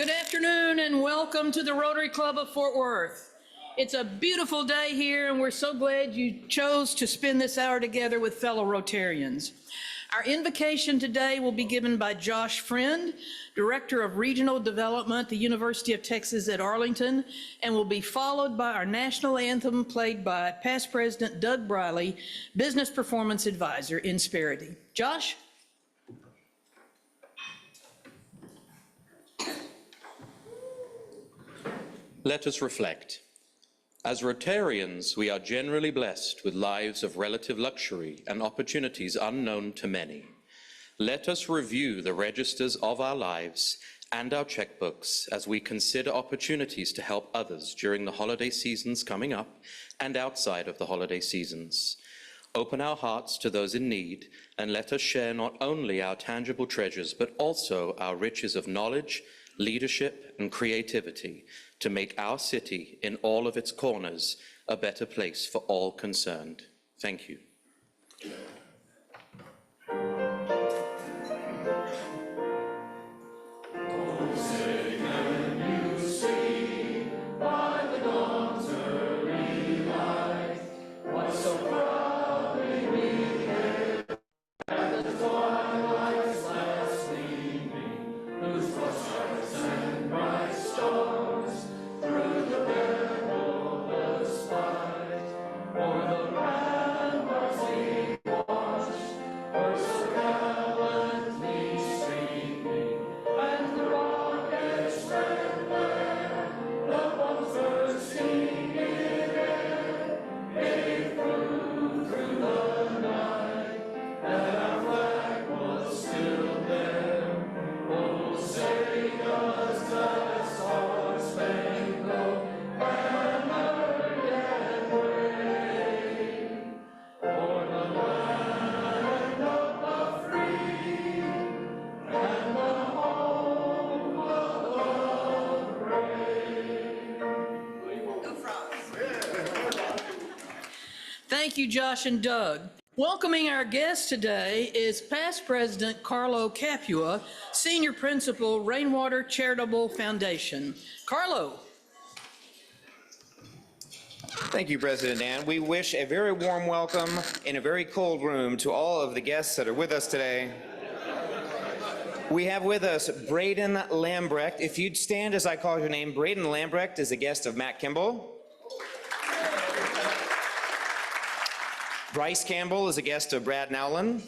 Good afternoon and welcome to the Rotary Club of Fort Worth. It's a beautiful day here and we're so glad you chose to spend this hour together with fellow Rotarians. Our invocation today will be given by Josh Friend, Director of Regional Development, the University of Texas at Arlington, and will be followed by our national anthem played by past President Doug Briley, Business Performance Advisor, Insperity. Josh? Let us reflect. As Rotarians, we are generally blessed with lives of relative luxury and opportunities unknown to many. Let us review the registers of our lives and our checkbooks as we consider opportunities to help others during the holiday seasons coming up and outside of the holiday seasons. Open our hearts to those in need and let us share not only our tangible treasures, but also our riches of knowledge, leadership, and creativity to make our city in all of its corners a better place for all concerned. Thank you. Thank you, Josh and Doug. Welcoming our guest today is past President Carlo Capua, Senior Principal, Rainwater Charitable Foundation. Carlo. Thank you, President Dan. We wish a very warm welcome in a very cold room to all of the guests that are with us today. We have with us Braden Lambrecht. If you'd stand as I call your name, Braden Lambrecht is a guest of Matt Kimball. Bryce Campbell is a guest of Brad Nowlin.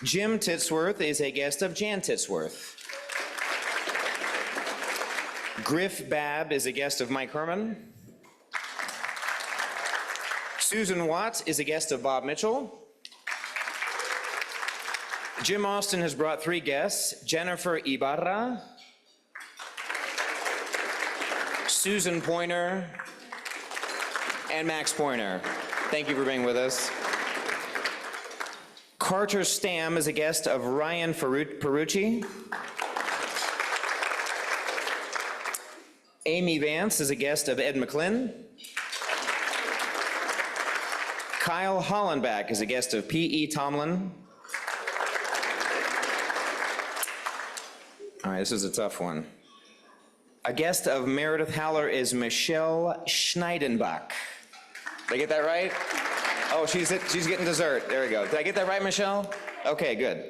Jim Titsworth is a guest of Jan Titsworth. Griff Babb is a guest of Mike Herman. Susan Watts is a guest of Bob Mitchell. Jim Austin has brought 3 guests: Jennifer Ibarra, Susan Pointer, and Max Pointer. Thank you for being with us. Carter Stam is a guest of Ryan Perucci. Amy Vance is a guest of Ed McClin. Kyle Hollenbach is a guest of P.E. Tomlin. All right, this is a tough one. A guest of Meredith Haller is Michelle Schneidenbach. Did I get that right? Oh, she's getting dessert. There we go. Did I get that right, Michelle? Okay, good.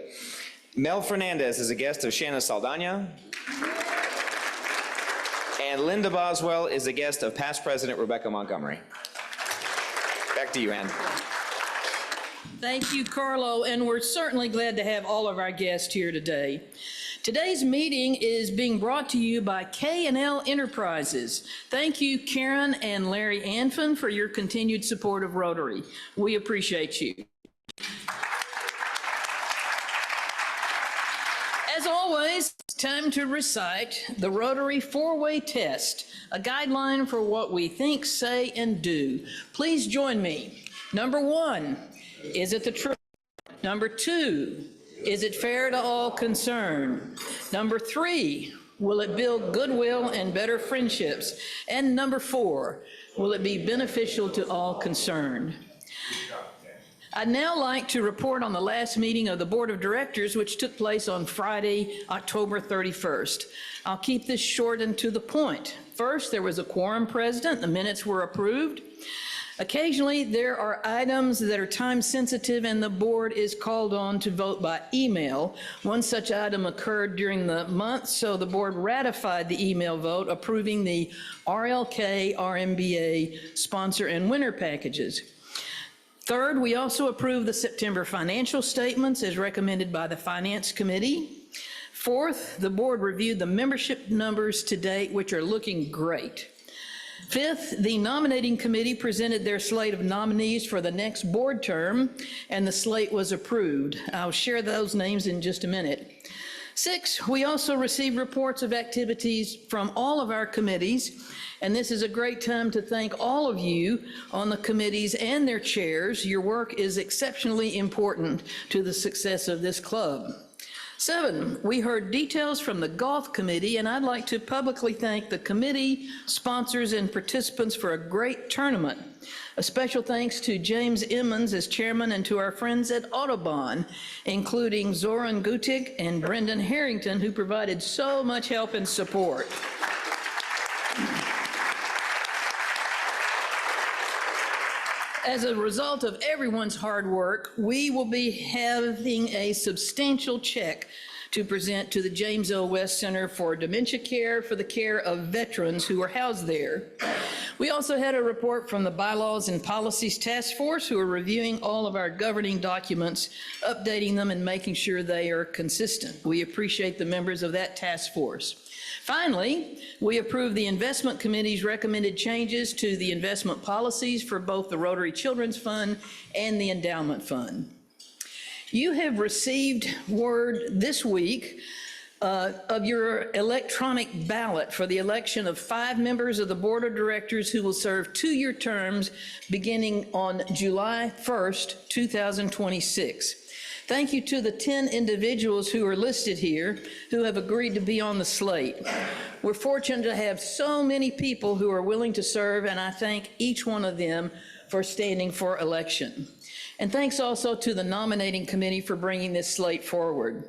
Mel Fernandez is a guest of Shanna Saldana. And Linda Boswell is a guest of past President Rebecca Montgomery. Back to you, Ann. Thank you, Carlo, and we're certainly glad to have all of our guests here today. Today's meeting is being brought to you by K&L Enterprises. Thank you, Karen and Larry Anfin, for your continued support of Rotary. We appreciate you. As always, it's time to recite the Rotary 4-way test, a guideline for what we think, say, and do. Please join me. Number 1, is it the truth? Number 2, is it fair to all concerned? Number 3, will it build goodwill and better friendships? And number 4, will it be beneficial to all concerned? I'd now like to report on the last meeting of the Board of Directors, which took place on Friday, October 31st. I'll keep this short and to the point. First, there was a quorum present. The minutes were approved. Occasionally, there are items that are time sensitive and the board is called on to vote by email. One such item occurred during the month, so the board ratified the email vote approving the RLK RMBA sponsor and winner packages. Third, we also approved the September financial statements as recommended by the Finance Committee. Fourth, the board reviewed the membership numbers to date, which are looking great. Fifth, the nominating committee presented their slate of nominees for the next board term, and the slate was approved. I'll share those names in just a minute. Sixth, we also received reports of activities from all of our committees, and this is a great time to thank all of you on the committees and their chairs. Your work is exceptionally important to the success of this club. 7, we heard details from the golf committee, and I'd like to publicly thank the committee, sponsors, and participants for a great tournament. A special thanks to James Emmons as chairman and to our friends at Audubon, including Zoran Gutic and Brendan Harrington, who provided so much help and support. As a result of everyone's hard work, we will be having a substantial check to present to the James L. West Center for Dementia Care for the care of veterans who are housed there. We also had a report from the Bylaws and Policies Task Force, who are reviewing all of our governing documents, updating them, and making sure they are consistent. We appreciate the members of that task force. Finally, we approved the Investment Committee's recommended changes to the investment policies for both the Rotary Children's Fund and the Endowment Fund. You have received word this week of your electronic ballot for the election of 5 members of the Board of Directors who will serve 2-year terms beginning on July 1st, 2026. Thank you to the 10 individuals who are listed here who have agreed to be on the slate. We're fortunate to have so many people who are willing to serve, and I thank each one of them for standing for election. And thanks also to the nominating committee for bringing this slate forward.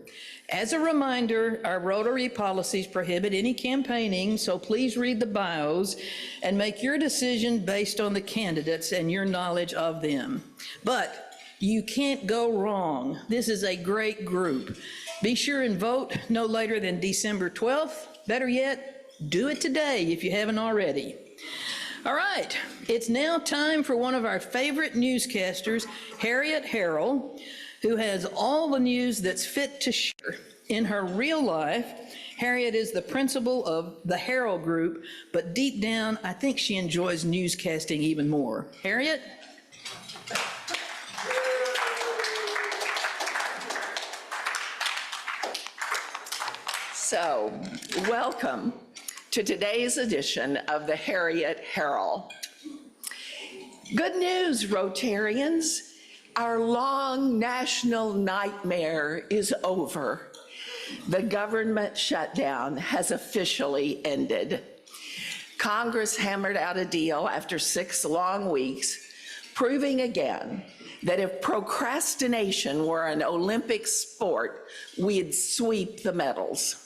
As a reminder, our Rotary policies prohibit any campaigning, so please read the bios and make your decision based on the candidates and your knowledge of them. But you can't go wrong. This is a great group. Be sure and vote no later than December 12th. Better yet, do it today if you haven't already. All right, it's now time for one of our favorite newscasters, Harriet Harrell, who has all the news that's fit to share. In her real life, Harriet is the principal of the Harrell Group, but deep down, I think she enjoys newscasting even more. Harriet? So, welcome to today's edition of the Harriet Harrell. Good news, Rotarians. Our long national nightmare is over. The government shutdown has officially ended. Congress hammered out a deal after 6 long weeks, proving again that if procrastination were an Olympic sport, we'd sweep the medals.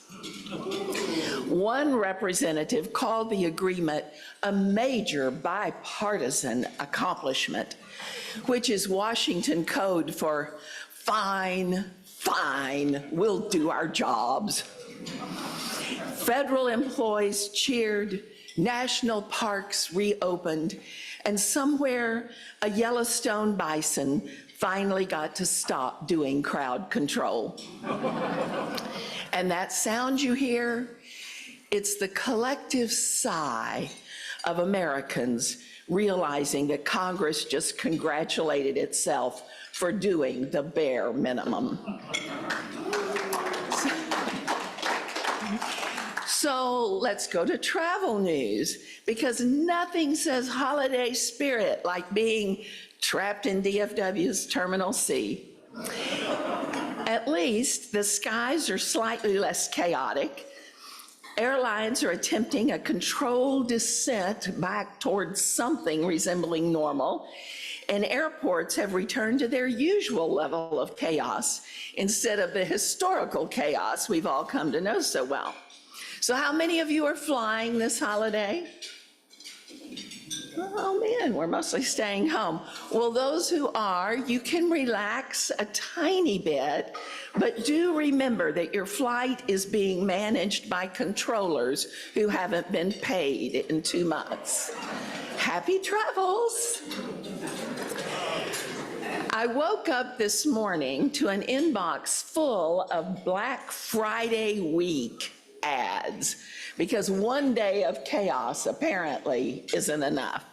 One representative called the agreement a major bipartisan accomplishment, which is Washington code for fine, fine, we'll do our jobs. Federal employees cheered, national parks reopened, and somewhere a Yellowstone bison finally got to stop doing crowd control. And that sound you hear, it's the collective sigh of Americans realizing that Congress just congratulated itself for doing the bare minimum. So let's go to travel news, because nothing says holiday spirit like being trapped in DFW's Terminal C. At least the skies are slightly less chaotic, Airlines are attempting a controlled descent back towards something resembling normal, and airports have returned to their usual level of chaos instead of the historical chaos we've all come to know so well. So how many of you are flying this holiday? Oh man, we're mostly staying home. Well, those who are, you can relax a tiny bit, but do remember that your flight is being managed by controllers who haven't been paid in 2 months. Happy travels. I woke up this morning to an inbox full of Black Friday week ads because one day of chaos apparently isn't enough.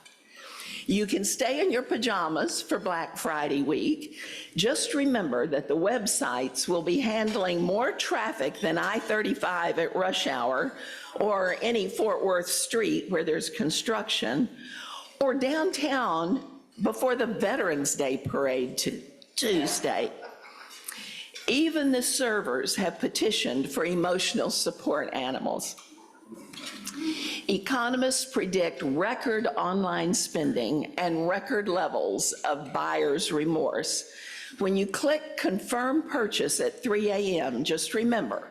You can stay in your pajamas for Black Friday week. Just remember that the websites will be handling more traffic than I-35 at rush hour or any Fort Worth street where there's construction or downtown before the Veterans Day parade Tuesday. Even the servers have petitioned for emotional support animals. Economists predict record online spending and record levels of buyer's remorse. When you click confirm purchase at 3 a.m., just remember,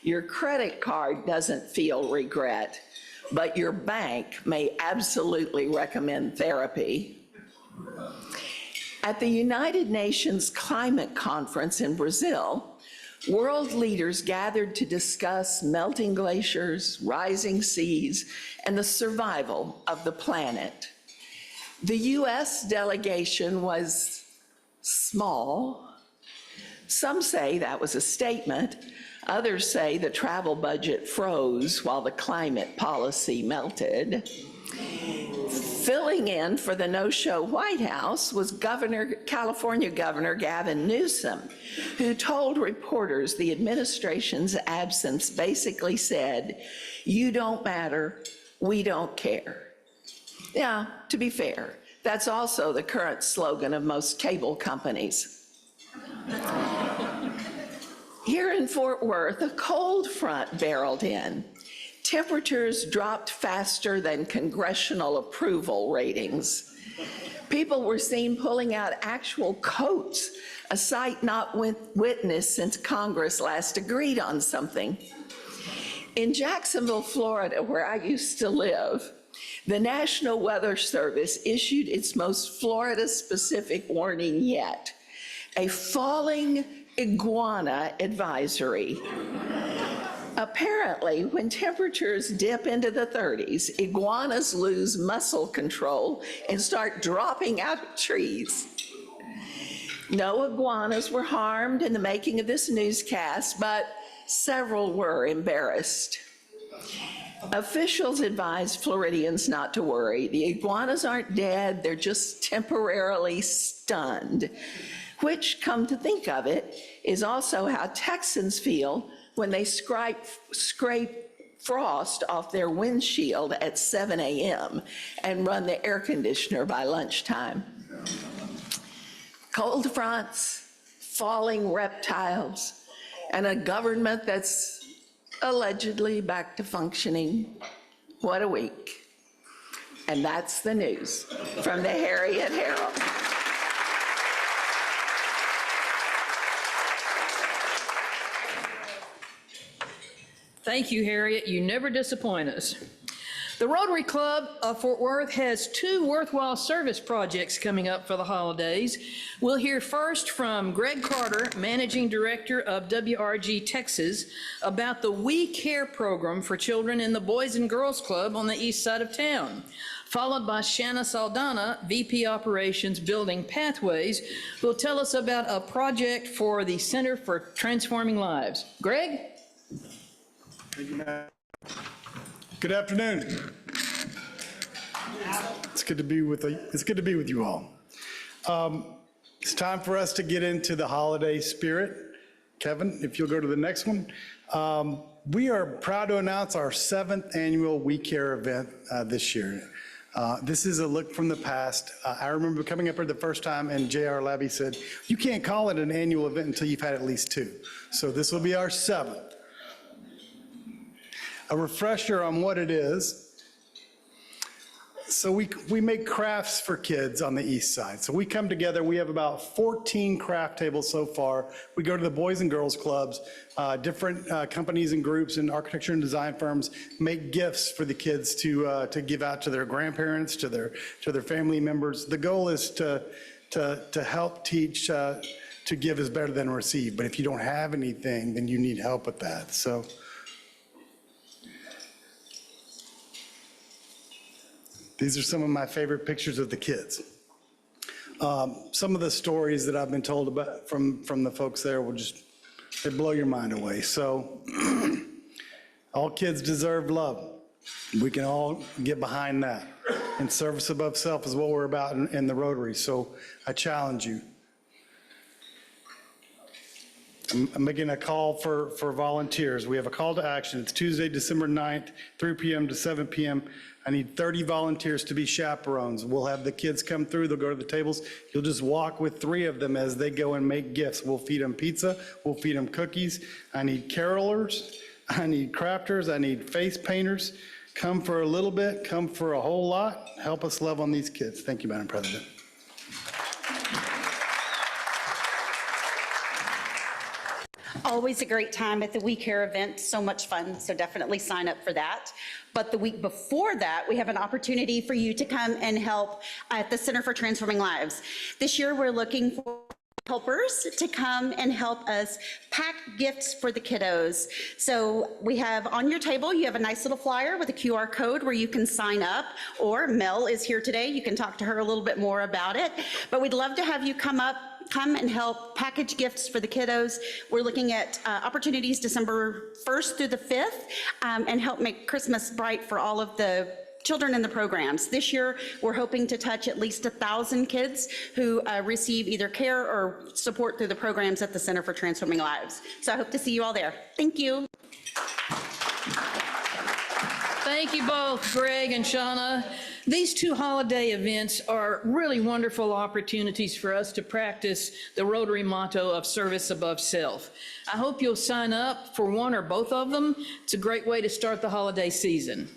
your credit card doesn't feel regret, but your bank may absolutely recommend therapy. At the United Nations Climate Conference in Brazil, world leaders gathered to discuss melting glaciers, rising seas, and the survival of the planet. The US delegation was small. Some say that was a statement. Others say the travel budget froze while the climate policy melted. Filling in for the no-show White House was California Governor Gavin Newsom, who told reporters the administration's absence basically said, "You don't matter, we don't care." Yeah, to be fair, that's also the current slogan of most cable companies. Here in Fort Worth, a cold front barreled in. Temperatures dropped faster than congressional approval ratings. People were seen pulling out actual coats, a sight not witnessed since Congress last agreed on something. In Jacksonville, Florida, where I used to live, the National Weather Service issued its most Florida-specific warning yet, a falling iguana advisory. Apparently, when temperatures dip into the 30s, iguanas lose muscle control and start dropping out of trees. No iguanas were harmed in the making of this newscast, but several were embarrassed. Officials advised Floridians not to worry. The iguanas aren't dead, they're just temporarily stunned, which, come to think of it, is also how Texans feel when they scrape frost off their windshield at 7 a.m. and run the air conditioner by lunchtime. Cold fronts, falling reptiles, and a government that's allegedly back to functioning. What a week. And that's the news from the Harriet Herald. Thank you, Harriet. You never disappoint us. The Rotary Club of Fort Worth has 2 worthwhile service projects coming up for the holidays. We'll hear first from Greg Carter, Managing Director of WRG Texas, about the We Care program for children in the Boys and Girls Club on the east side of town, followed by Shanna Saldana, VP Operations Building Pathways, who will tell us about a project for the Center for Transforming Lives. Greg? Thank you, Matt. Good afternoon. It's good to be with you all. It's time for us to get into the holiday spirit. Kevin, if you'll go to the next one. We are proud to announce our 7th annual We Care event this year. This is a look from the past. I remember coming up here the first time and J.R. Labby said, "You can't call it an annual event until you've had at least 2." So this will be our 7th. a refresher on what it is. So we make crafts for kids on the east side. So we come together, we have about 14 craft tables so far. We go to the Boys and Girls Clubs, different companies and groups and architecture and design firms make gifts for the kids to give out to their grandparents, to their family members. The goal is to help teach to give is better than receive. But if you don't have anything, then you need help with that. So. These are some of my favorite pictures of the kids. Some of the stories that I've been told about from the folks there will they blow your mind away. So all kids deserve love. We can all get behind that. And service above self is what we're about in the Rotary. So I challenge you. I'm making a call for volunteers. We have a call to action. It's Tuesday, December 9th, 3 p.m. to 7 p.m. I need 30 volunteers to be chaperones. We'll have the kids come through. They'll go to the tables. You'll just walk with 3 of them as they go and make gifts. We'll feed them pizza. We'll feed them cookies. I need carolers. I need crafters. I need face painters. Come for a little bit. Come for a whole lot. Help us love on these kids. Thank you, Madam President. Always a great time at the We Care event, so much fun, so definitely sign up for that. But the week before that, we have an opportunity for you to come and help at the Center for Transforming Lives. This year, we're looking for helpers to come and help us pack gifts for the kiddos. So we have on your table, you have a nice little flyer with a QR code where you can sign up, or Mel is here today. You can talk to her a little bit more about it. But we'd love to have you come and help package gifts for the kiddos. We're looking at opportunities December 1st through the 5th and help make Christmas bright for all of the children in the programs. This year, we're hoping to touch at least 1,000 kids who receive either care or support through the programs at the Center for Transforming Lives. So I hope to see you all there. Thank you. Thank you both, Greg and Shauna. These 2 holiday events are really wonderful opportunities for us to practice the Rotary motto of service above self. I hope you'll sign up for one or both of them. It's a great way to start the holiday season.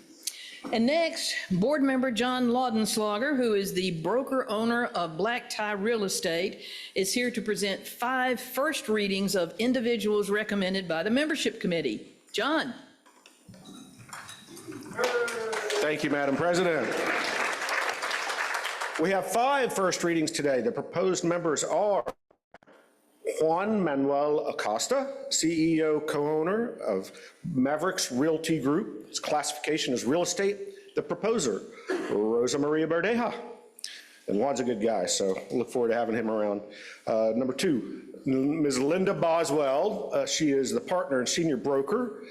And next, board member John Laudenslager, who is the broker owner of Black Tie Real Estate, is here to present 5 first readings of individuals recommended by the membership committee. John. Thank you, Madam President. We have 5 first readings today. The proposed members are Juan Manuel Acosta, CEO, co-owner of Mavericks Realty Group. His classification is real estate. The proposer, Rosa Maria Verdeja. And Juan's a good guy, so I look forward to having him around. Number 2, Ms. Linda Boswell. She is the partner and senior broker,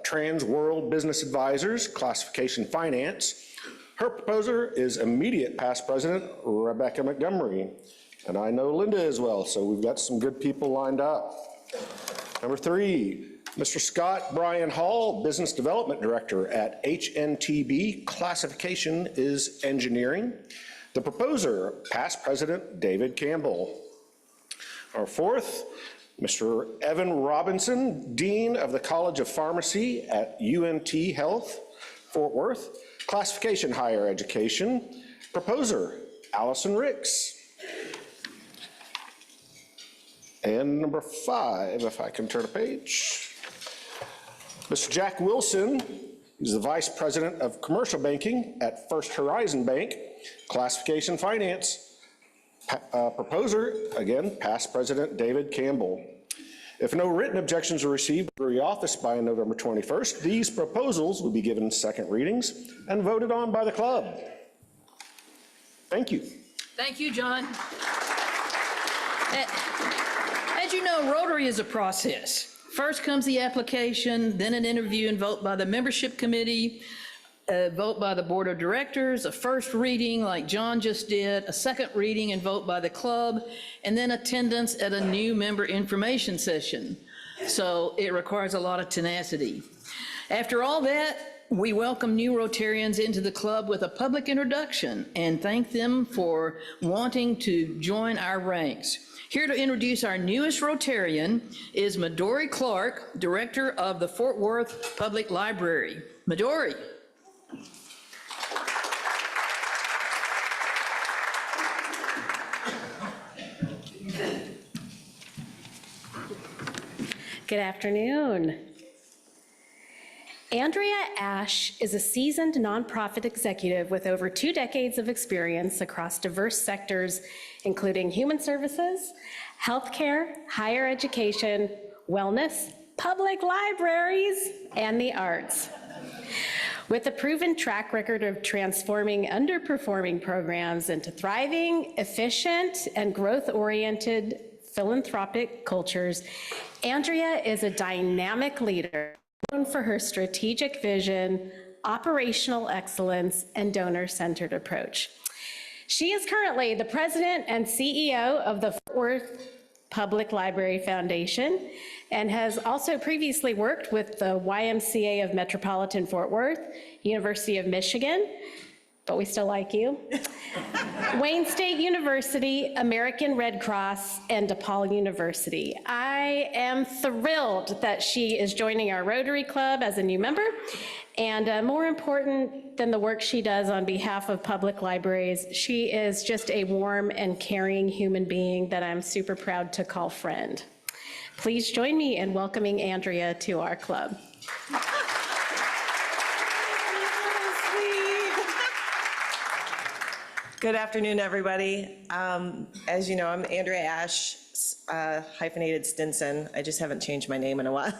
Trans World Business Advisors, classification finance. Her proposer is immediate past president, Rebecca Montgomery. And I know Linda as well, so we've got some good people lined up. Number 3, Mr. Scott Brian Hall, Business Development Director at HNTB, classification is engineering. The proposer, past president, David Campbell. Our 4th, Mr. Evan Robinson, Dean of the College of Pharmacy at UNT Health, Fort Worth, classification higher education. Proposer, Allison Ricks. And number 5, if I can turn a page, Mr. Jack Wilson, he's the Vice President of Commercial Banking at First Horizon Bank, classification finance. Proposer, again, past President David Campbell. If no written objections are received through the office by November 21st, these proposals will be given 2nd readings and voted on by the club. Thank you. Thank you, John. As you know, Rotary is a process. First comes the application, then an interview and vote by the membership committee, a vote by the board of directors, a first reading like John just did, a 2nd reading and vote by the club, and then attendance at a new member information session. So it requires a lot of tenacity. After all that, we welcome new Rotarians into the club with a public introduction and thank them for wanting to join our ranks. Here to introduce our newest Rotarian is Midori Clark, Director of the Fort Worth Public Library. Midori. Good afternoon. Andrea Ash is a seasoned nonprofit executive with over 2 decades of experience across diverse sectors, including human services, healthcare, higher education, wellness, public libraries, and the arts. With a proven track record of transforming underperforming programs into thriving, efficient, and growth-oriented philanthropic cultures, Andrea is a dynamic leader known for her strategic vision, operational excellence, and donor-centered approach. She is currently the president and CEO of the Fort Worth Public Library Foundation and has also previously worked with the YMCA of Metropolitan Fort Worth, University of Michigan, but we still like you, Wayne State University, American Red Cross, and DePaul University. I am thrilled that she is joining our Rotary Club as a new member, and more important than the work she does on behalf of public libraries, she is just a warm and caring human being that I'm super proud to call friend. Please join me in welcoming Andrea to our club. Good afternoon, everybody. As you know, I'm Andrea Ash, hyphenated Stinson. I just haven't changed my name in a while.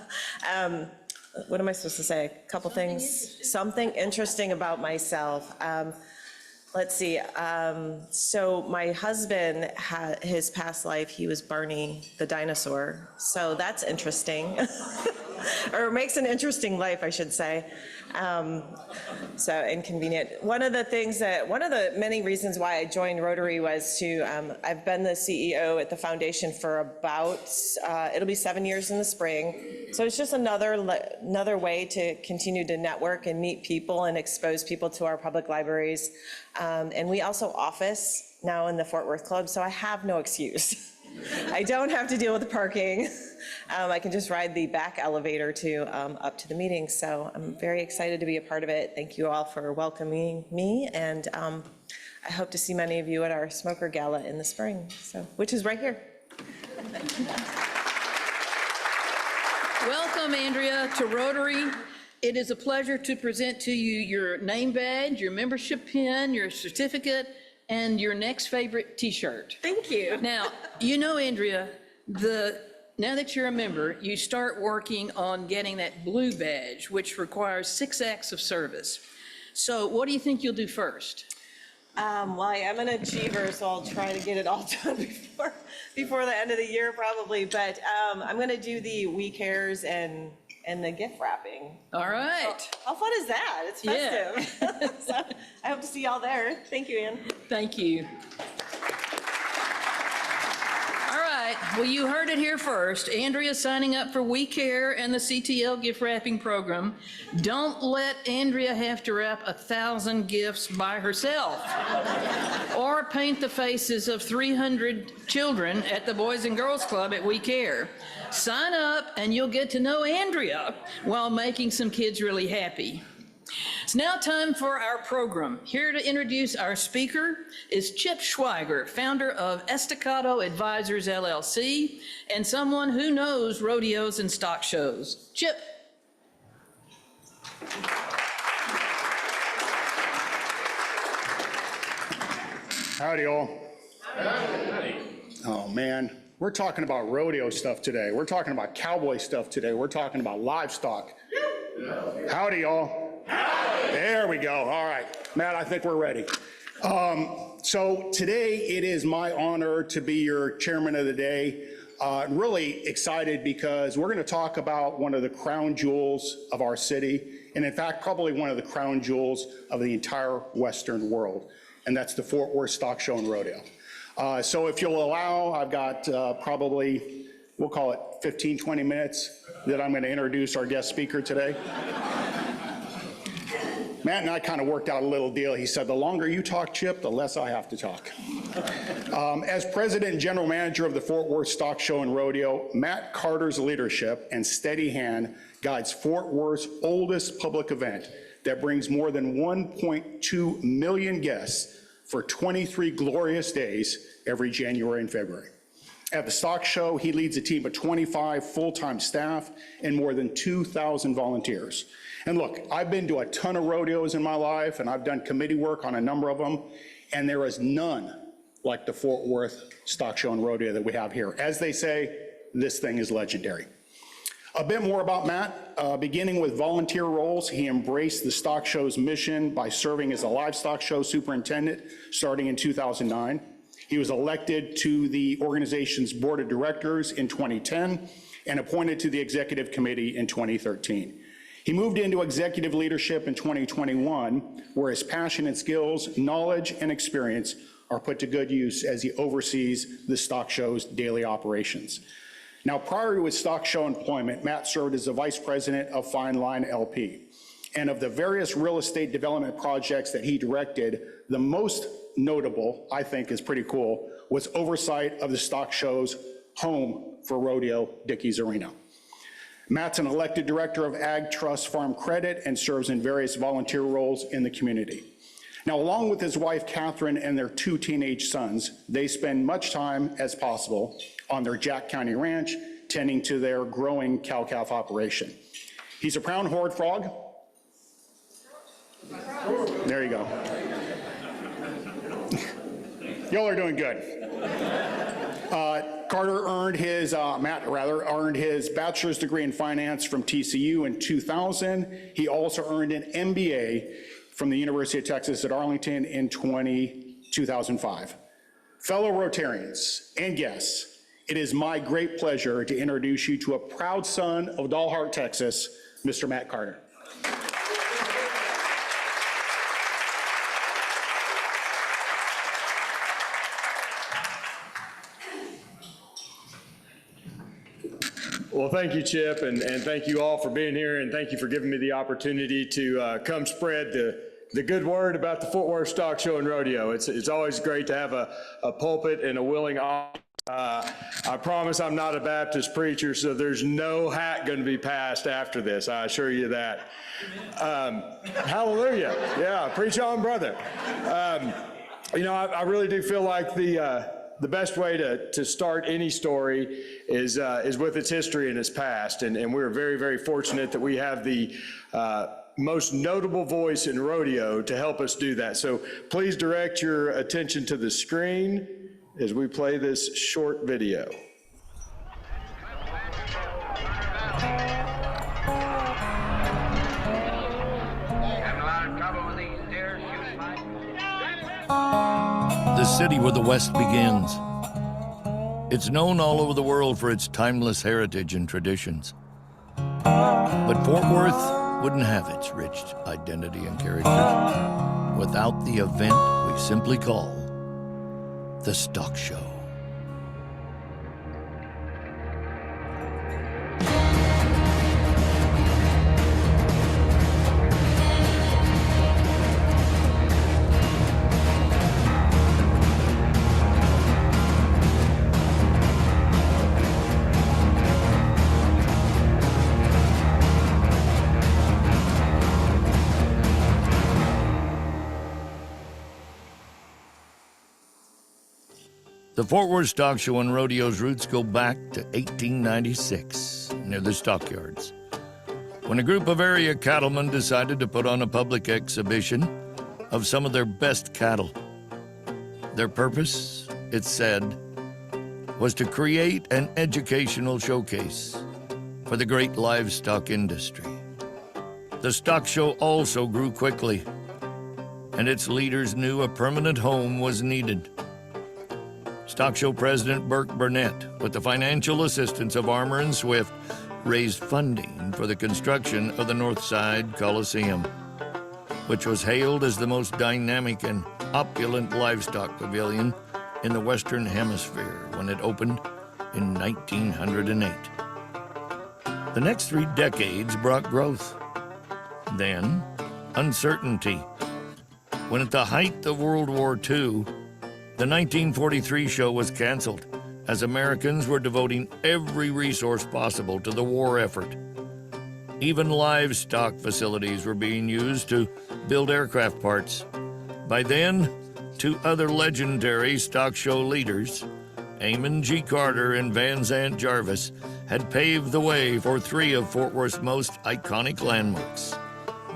What am I supposed to say? A couple things. Something interesting about myself. Let's see. So my husband, his past life, he was Barney the dinosaur. So that's interesting. Or makes an interesting life, I should say. So inconvenient. One of the many reasons why I joined Rotary was I've been the CEO at the foundation for about, it'll be 7 years in the spring. So it's just another way to continue to network and meet people and expose people to our public libraries. And we also office now in the Fort Worth Club, so I have no excuse. I don't have to deal with the parking. I can just ride the back elevator up to the meeting. So I'm very excited to be a part of it. Thank you all for welcoming me. And I hope to see many of you at our smoker gala in the spring, which is right here. Welcome, Andrea, to Rotary. It is a pleasure to present to you your name badge, your membership pin, your certificate, and your next favorite t-shirt. Thank you. Now, you know, Andrea, now that you're a member, you start working on getting that blue badge, which requires 6 acts of service. So what do you think you'll do first? Well, I am an achiever, so I'll try to get it all done before the end of the year, probably. But I'm going to do the We Cares and the gift wrapping. All right. How fun is that? It's festive. Yeah. So I hope to see y'all there. Thank you, Ann. Thank you. All right. Well, you heard it here first. Andrea signing up for We Care and the CTL gift wrapping program. Don't let Andrea have to wrap 1,000 gifts by herself or paint the faces of 300 children at the Boys and Girls Club at We Care. Sign up and you'll get to know Andrea while making some kids really happy. It's now time for our program. Here to introduce our speaker is Chip Schweiger, founder of Estacado Advisors, LLC, and someone who knows rodeos and stock shows. Chip. Howdy, all. Oh, man. We're talking about rodeo stuff today. We're talking about cowboy stuff today. We're talking about livestock. Howdy, y'all. Howdy. There we go. All right. Matt, I think we're ready. So today it is my honor to be your chairman of the day. Really excited because we're going to talk about one of the crown jewels of our city, and in fact, probably one of the crown jewels of the entire Western world, and that's the Fort Worth Stock Show and Rodeo. So if you'll allow, I've got probably, we'll call it 15, 20 minutes that I'm going to introduce our guest speaker today. Matt and I kind of worked out a little deal. He said, the longer you talk, Chip, the less I have to talk. As president and general manager of the Fort Worth Stock Show and Rodeo, Matt Carter's leadership and steady hand guides Fort Worth's oldest public event that brings more than 1.2 million guests for 23 glorious days every January and February. At the stock show, he leads a team of 25 full-time staff and more than 2,000 volunteers. And look, I've been to a ton of rodeos in my life, and I've done committee work on a number of them, and there is none like the Fort Worth Stock Show and Rodeo that we have here. As they say, this thing is legendary. A bit more about Matt. Beginning with volunteer roles, he embraced the stock show's mission by serving as a livestock show superintendent starting in 2009. He was elected to the organization's board of directors in 2010 and appointed to the executive committee in 2013. He moved into executive leadership in 2021, where his passion and skills, knowledge, and experience are put to good use as he oversees the stock show's daily operations. Now, prior to his stock show employment, Matt served as the vice president of Fine Line LP. And of the various real estate development projects that he directed, the most notable, I think is pretty cool, was oversight of the stock show's home for rodeo, Dickey's Arena. Matt's an elected director of Ag Trust Farm Credit and serves in various volunteer roles in the community. Now, along with his wife, Catherine, and their 2 teenage sons, they spend much time as possible on their Jack County ranch, tending to their growing cow-calf operation. He's a proud horned frog. There you go. Y'all are doing good. Matt earned his bachelor's degree in finance from TCU in 2000. He also earned an MBA from the University of Texas at Arlington in 2005. Fellow Rotarians and guests, it is my great pleasure to introduce you to a proud son of Dalhart, Texas, Mr. Matt Carter. Well, thank you, Chip, and thank you all for being here, and thank you for giving me the opportunity to come spread the good word about the Fort Worth Stock Show and Rodeo. It's always great to have a pulpit and a willing audience. I promise I'm not a Baptist preacher, so there's no hat going to be passed after this. I assure you that. Hallelujah. Yeah, preach on, brother. I really do feel like the best way to start any story is with its history and its past. And we're very, very fortunate that we have the most notable voice in rodeo to help us do that. So please direct your attention to the screen as we play this short video. The city where the West begins. It's known all over the world for its timeless heritage and traditions. But Fort Worth wouldn't have its rich identity and character without the event we simply call the Stock Show. The Fort Worth Stock Show and Rodeo's roots go back to 1896, near the stockyards, when a group of area cattlemen decided to put on a public exhibition of some of their best cattle. Their purpose, it said, was to create an educational showcase for the great livestock industry. The stock show also grew quickly, and its leaders knew a permanent home was needed. Stock Show President Burke Burnett, with the financial assistance of Armour & Swift, raised funding for the construction of the Northside Coliseum, which was hailed as the most dynamic and opulent livestock pavilion in the Western Hemisphere when it opened in 1908. The next 3 decades brought growth. Then, uncertainty. When at the height of World War II, the 1943 show was canceled as Americans were devoting every resource possible to the war effort. Even livestock facilities were being used to build aircraft parts. By then, two other legendary stock show leaders, Amon G. Carter and Van Zant Jarvis, had paved the way for three of Fort Worth's most iconic landmarks: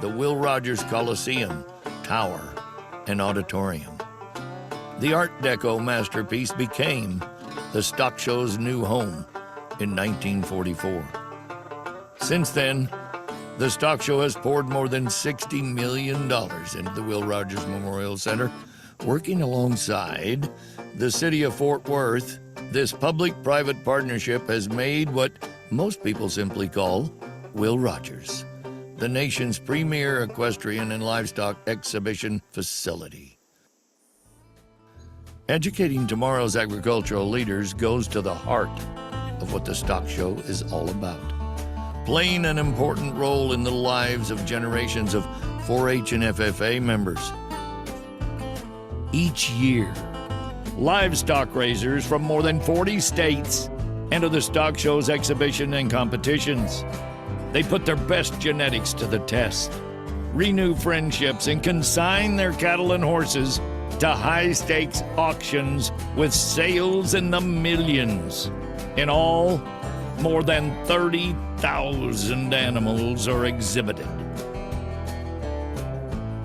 the Will Rogers Coliseum, Tower, and Auditorium. The Art Deco masterpiece became the stock show's new home in 1944. Since then, the stock show has poured more than $60 million into the Will Rogers Memorial Center. Working alongside the city of Fort Worth, this public-private partnership has made what most people simply call Will Rogers the nation's premier equestrian and livestock exhibition facility. Educating tomorrow's agricultural leaders goes to the heart of what the stock show is all about, playing an important role in the lives of generations of 4-H and FFA members. Each year, livestock raisers from more than 40 states enter the stock show's exhibition and competitions. They put their best genetics to the test, renew friendships, and consign their cattle and horses to high-stakes auctions with sales in the millions. In all, more than 30,000 animals are exhibited.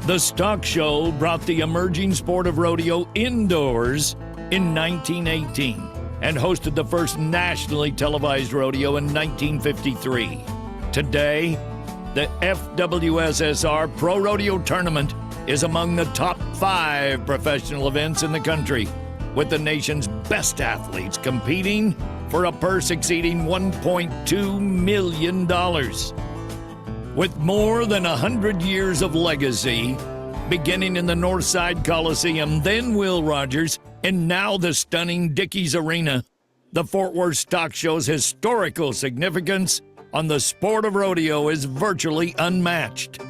The stock show brought the emerging sport of rodeo indoors in 1918 and hosted the first nationally televised rodeo in 1953. Today, the FWSSR Pro Rodeo Tournament is among the top 5 professional events in the country, with the nation's best athletes competing for a purse exceeding $1.2 million. With more than 100 years of legacy, beginning in the Northside Coliseum, then Will Rogers, and now the stunning Dickies Arena, the Fort Worth Stock Show's historical significance on the sport of rodeo is virtually unmatched.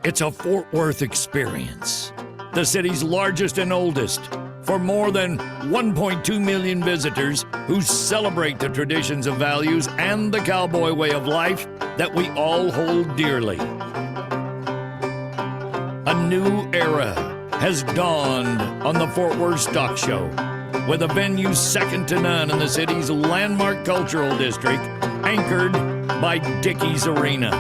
It's a Fort Worth experience, the city's largest and oldest, for more than 1.2 million visitors who celebrate the traditions of values and the cowboy way of life that we all hold dearly. A new era has dawned on the Fort Worth Stock Show, with a venue second to none in the city's landmark cultural district, anchored by Dickies Arena.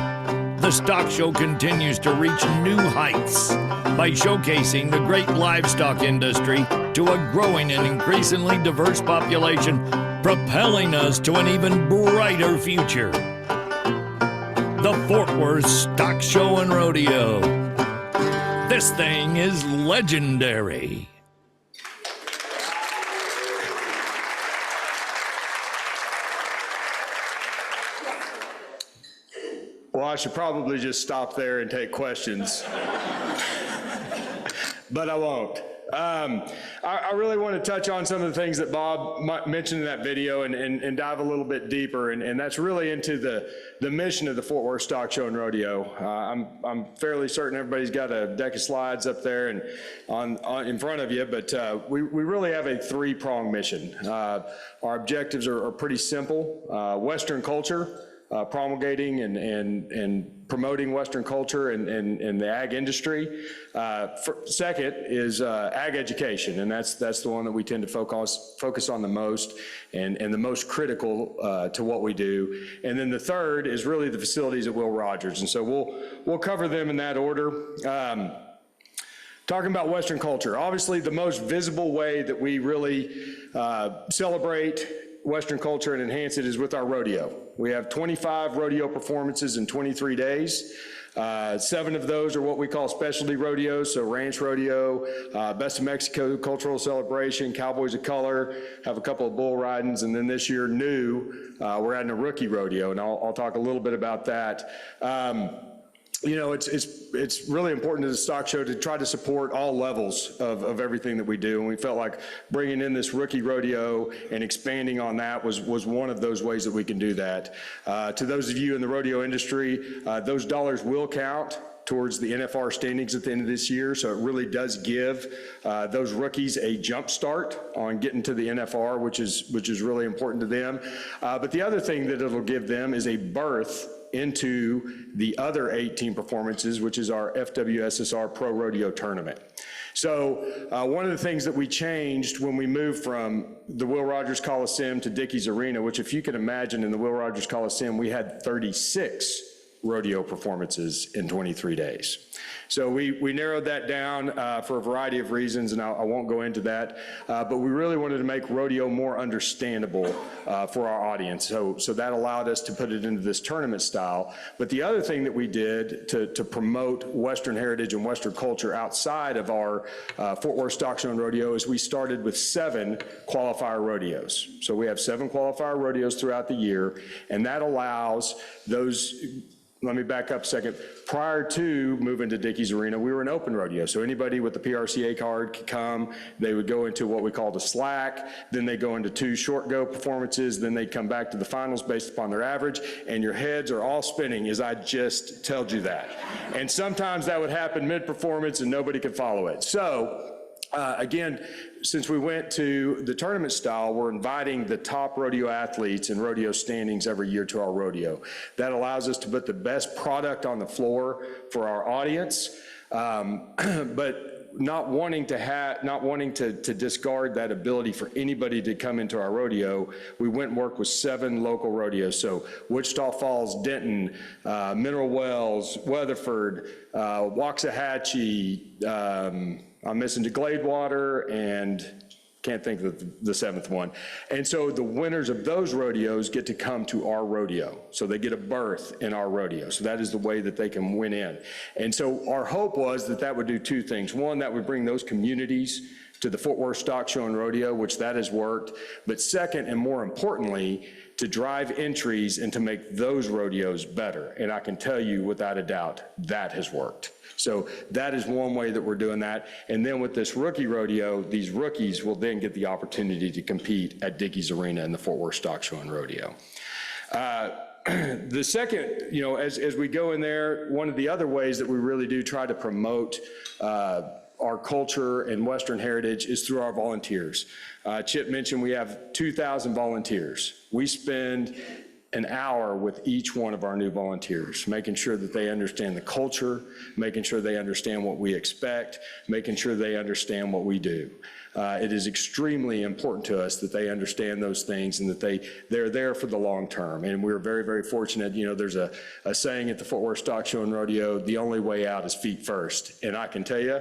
The stock show continues to reach new heights by showcasing the great livestock industry to a growing and increasingly diverse population, propelling us to an even brighter future. The Fort Worth Stock Show and Rodeo. This thing is legendary. Well, I should probably just stop there and take questions, but I won't. I really want to touch on some of the things that Bob mentioned in that video and dive a little bit deeper, and that's really into the mission of the Fort Worth Stock Show and Rodeo. I'm fairly certain everybody's got a deck of slides up there and in front of you, but we really have a 3-pronged mission. Our objectives are pretty simple. Western culture, promulgating and promoting Western culture and the ag industry. Second is ag education, and that's the one that we tend to focus on the most and the most critical to what we do. And then the third is really the facilities at Will Rogers, and so we'll cover them in that order. Talking about Western culture, obviously the most visible way that we really celebrate Western culture and enhance it is with our rodeo. We have 25 rodeo performances in 23 days. 7 of those are what we call specialty rodeos, so Ranch Rodeo, Best of Mexico Cultural Celebration, Cowboys of Color, have a couple of bull ridings, and then this year we're adding a rookie rodeo, and I'll talk a little bit about that. you know, it's really important to the stock show to try to support all levels of everything that we do. And we felt like bringing in this rookie rodeo and expanding on that was one of those ways that we can do that. To those of you in the rodeo industry, those dollars will count towards the NFR standings at the end of this year, so it really does give those rookies a jump start on getting to the NFR, which is really important to them. But the other thing that it'll give them is a berth into the other 18 performances, which is our FWSSR Pro Rodeo Tournament. So one of the things that we changed when we moved from the Will Rogers Coliseum to Dickies Arena, which if you can imagine in the Will Rogers Coliseum, we had 36 rodeo performances in 23 days. So we narrowed that down for a variety of reasons, and I won't go into that, but we really wanted to make rodeo more understandable for our audience. So that allowed us to put it into this tournament style. But the other thing that we did to promote Western heritage and Western culture outside of our Fort Worth Stock Show and Rodeo is we started with 7 qualifier rodeos. So we have 7 qualifier rodeos throughout the year, and that allows those. Let me back up a second. Prior to moving to Dickies Arena, we were an open rodeo. So anybody with the PRCA card could come. They would go into what we called a slack. Then they go into 2 short go performances. Then they come back to the finals based upon their average. And your heads are all spinning as I just told you that. And sometimes that would happen mid-performance and nobody could follow it. So again, since we went to the tournament style, we're inviting the top rodeo athletes and rodeo standings every year to our rodeo. That allows us to put the best product on the floor for our audience, but not wanting to discard that ability for anybody to come into our rodeo. We went and worked with 7 local rodeos. So Wichita Falls, Denton, Mineral Wells, Weatherford, Waxahachie, I'm missing to Gladewater and can't think of the 7th one. And so the winners of those rodeos get to come to our rodeo. So they get a berth in our rodeo. So that is the way that they can win in. And so our hope was that that would do 2 things. One, that would bring those communities to the Fort Worth Stock Show and Rodeo, which that has worked. But second, and more importantly, to drive entries and to make those rodeos better. And I can tell you without a doubt, that has worked. So that is one way that we're doing that. And then with this rookie rodeo, these rookies will then get the opportunity to compete at Dickies Arena in the Fort Worth Stock Show and Rodeo. The second, you know, as we go in there, one of the other ways that we really do try to promote our culture and Western heritage is through our volunteers. Chip mentioned we have 2,000 volunteers. We spend an hour with each one of our new volunteers, making sure that they understand the culture, making sure they understand what we expect, making sure they understand what we do. It is extremely important to us that they understand those things and that they're there for the long term. And we're very, very fortunate. You know, there's a saying at the Fort Worth Stock Show and Rodeo, the only way out is feet first. And I can tell you,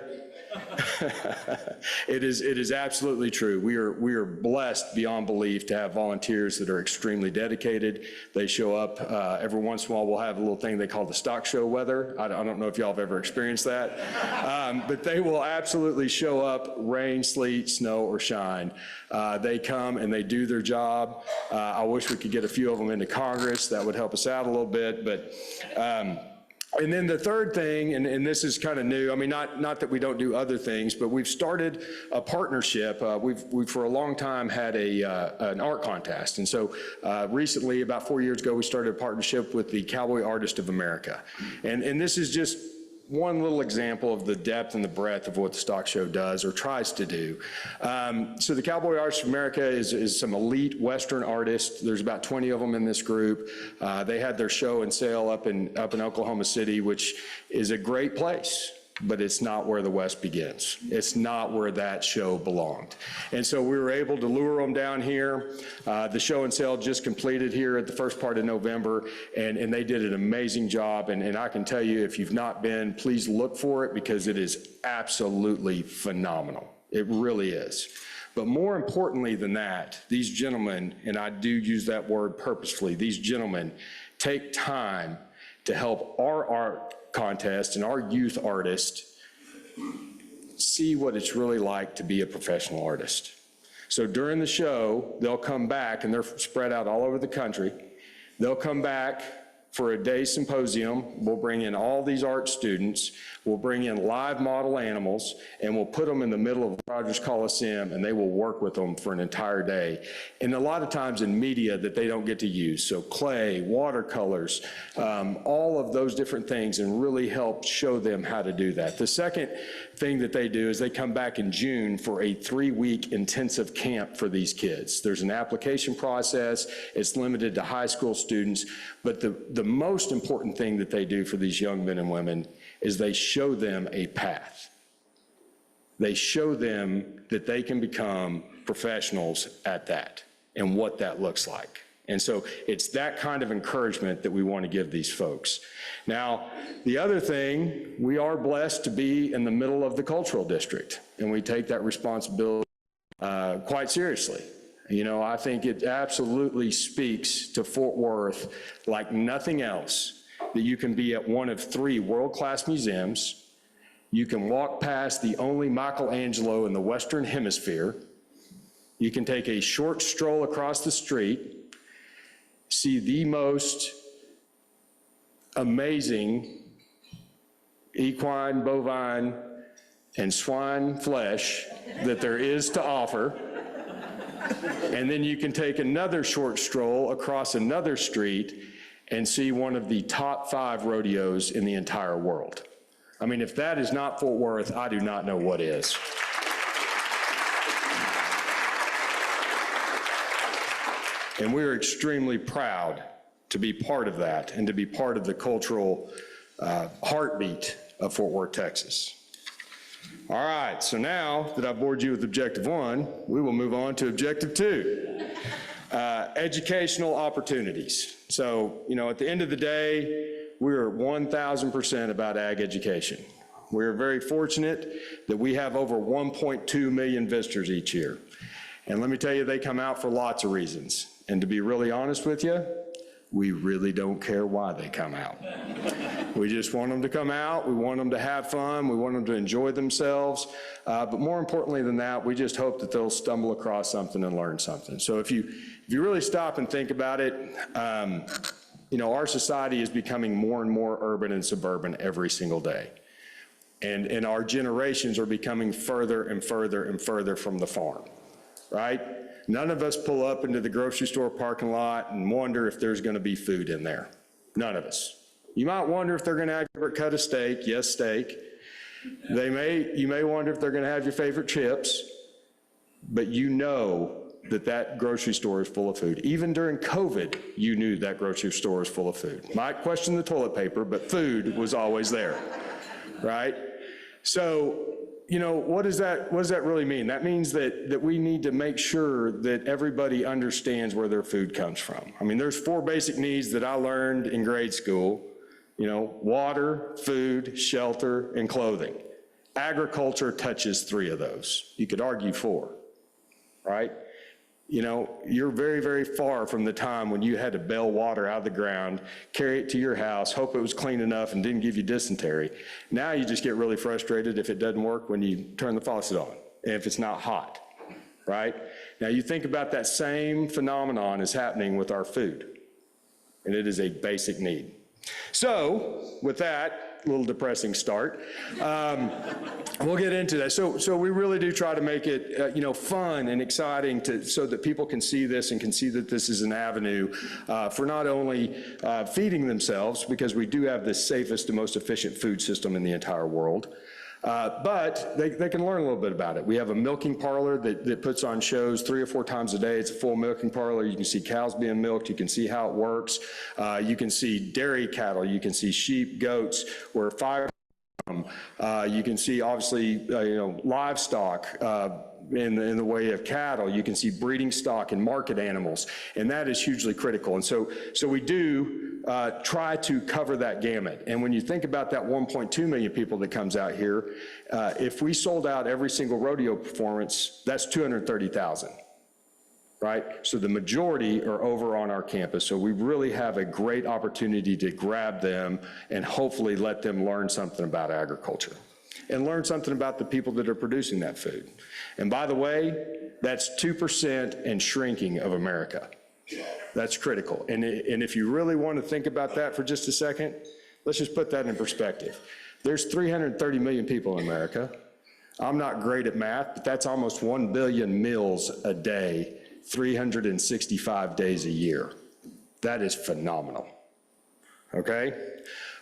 it is absolutely true. We are blessed beyond belief to have volunteers that are extremely dedicated. They show up every once in a while. We'll have a little thing they call the stock show weather. I don't know if y'all have ever experienced that, but they will absolutely show up, rain, sleet, snow, or shine. They come and they do their job. I wish we could get a few of them into Congress. That would help us out a little bit, but. And then the third thing, and this is kind of new, I mean, not that we don't do other things, but we've started a partnership. We've for a long time had an art contest. And so recently, about 4 years ago, we started a partnership with the Cowboy Artist of America. And this is just one little example of the depth and the breadth of what the stock show does or tries to do. So the Cowboy Artists of America is some elite Western artists. There's about 20 of them in this group. They had their show and sale up in Oklahoma City, which is a great place. But it's not where the West begins. It's not where that show belonged. And so we were able to lure them down here. The show and sale just completed here at the first part of November, and they did an amazing job. And I can tell you, if you've not been, please look for it because it is absolutely phenomenal. It really is. But more importantly than that, these gentlemen, and I do use that word purposefully, these gentlemen take time to help our art contest and our youth artists see what it's really like to be a professional artist. So during the show, they'll come back, and they're spread out all over the country. They'll come back for a day symposium. We'll bring in all these art students, we'll bring in live model animals, and we'll put them in the middle of Rogers Coliseum, and they will work with them for an entire day. And a lot of times in media that they don't get to use, so clay, watercolors, all of those different things, and really help show them how to do that. The second thing that they do is they come back in June for a 3-week intensive camp for these kids. There's an application process, it's limited to high school students, but the most important thing that they do for these young men and women is they show them a path. They show them that they can become professionals at that and what that looks like. And so it's that kind of encouragement that we want to give these folks. Now, the other thing, we are blessed to be in the middle of the cultural district, and we take that responsibility quite seriously. You know, I think it absolutely speaks to Fort Worth like nothing else, that you can be at one of 3 world-class museums, you can walk past the only Michelangelo in the Western Hemisphere, you can take a short stroll across the street, see the most amazing equine, bovine, and swine flesh that there is to offer. And then you can take another short stroll across another street and see one of the top 5 rodeos in the entire world. I mean, if that is not Fort Worth, I do not know what is. And we're extremely proud to be part of that and to be part of the cultural heartbeat of Fort Worth, Texas. All right, so now that I've bored you with objective 1, we will move on to objective 2, educational opportunities. So, you know, at the end of the day, we're 1,000% about ag education. We're very fortunate that we have over 1.2 million visitors each year. And let me tell you, they come out for lots of reasons. And to be really honest with you, we really don't care why they come out. We just want them to come out, we want them to have fun, we want them to enjoy themselves, but more importantly than that, we just hope that they'll stumble across something and learn something. So if you really stop and think about it, you know, our society is becoming more and more urban and suburban every single day. And our generations are becoming further and further and further from the farm, right? None of us pull up into the grocery store parking lot and wonder if there's going to be food in there. None of us. You might wonder if they're going to cut a steak. Yes, steak. You may wonder if they're going to have your favorite chips, but you know that grocery store is full of food. Even during COVID, you knew that grocery store was full of food. Might question the toilet paper, but food was always there, right? So, you know, what does that really mean? That means that we need to make sure that everybody understands where their food comes from. I mean, there's 4 basic needs that I learned in grade school, you know, water, food, shelter, and clothing. Agriculture touches 3 of those. You could argue 4, right? You know, you're very, very far from the time when you had to bail water out of the ground, carry it to your house, hope it was clean enough and didn't give you dysentery. Now you just get really frustrated if it doesn't work when you turn the faucet on, and if it's not hot, right? Now you think about that same phenomenon is happening with our food, and it is a basic need. So with that, little depressing start. We'll get into that. So we really do try to make it, you know, fun and exciting so that people can see this and can see that this is an avenue for not only feeding themselves, because we do have the safest and most efficient food system in the entire world, but they can learn a little bit about it. We have a milking parlor that puts on shows 3 or 4 times a day. It's a full milking parlor. You can see cows being milked. You can see how it works. You can see dairy cattle. You can see sheep, goats, where fire you can see, obviously, you know, livestock in the way of cattle. You can see breeding stock and market animals, and that is hugely critical. And so we do try to cover that gamut. And when you think about that 1.2 million people that comes out here, if we sold out every single rodeo performance, that's 230,000. Right? So the majority are over on our campus. So we really have a great opportunity to grab them and hopefully let them learn something about agriculture and learn something about the people that are producing that food. And by the way, that's 2% and shrinking of America. That's critical. And if you really want to think about that for just a second, let's just put that in perspective. There's 330 million people in America. I'm not great at math, but that's almost 1 billion meals a day, 365 days a year. That is phenomenal. Okay?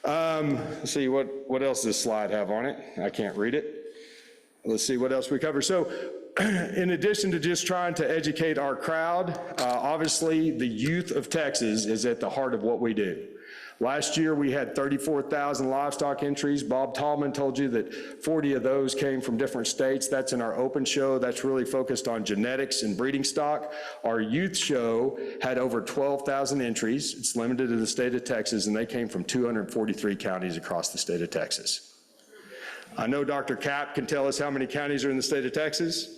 Let's see, what else does this slide have on it? I can't read it. Let's see what else we cover. So in addition to just trying to educate our crowd, obviously the youth of Texas is at the heart of what we do. Last year, we had 34,000 livestock entries. Bob Tallman told you that 40 of those came from different states. That's in our open show. That's really focused on genetics and breeding stock. Our youth show had over 12,000 entries. It's limited to the state of Texas, and they came from 243 counties across the state of Texas. I know Dr. Kapp can tell us how many counties are in the state of Texas.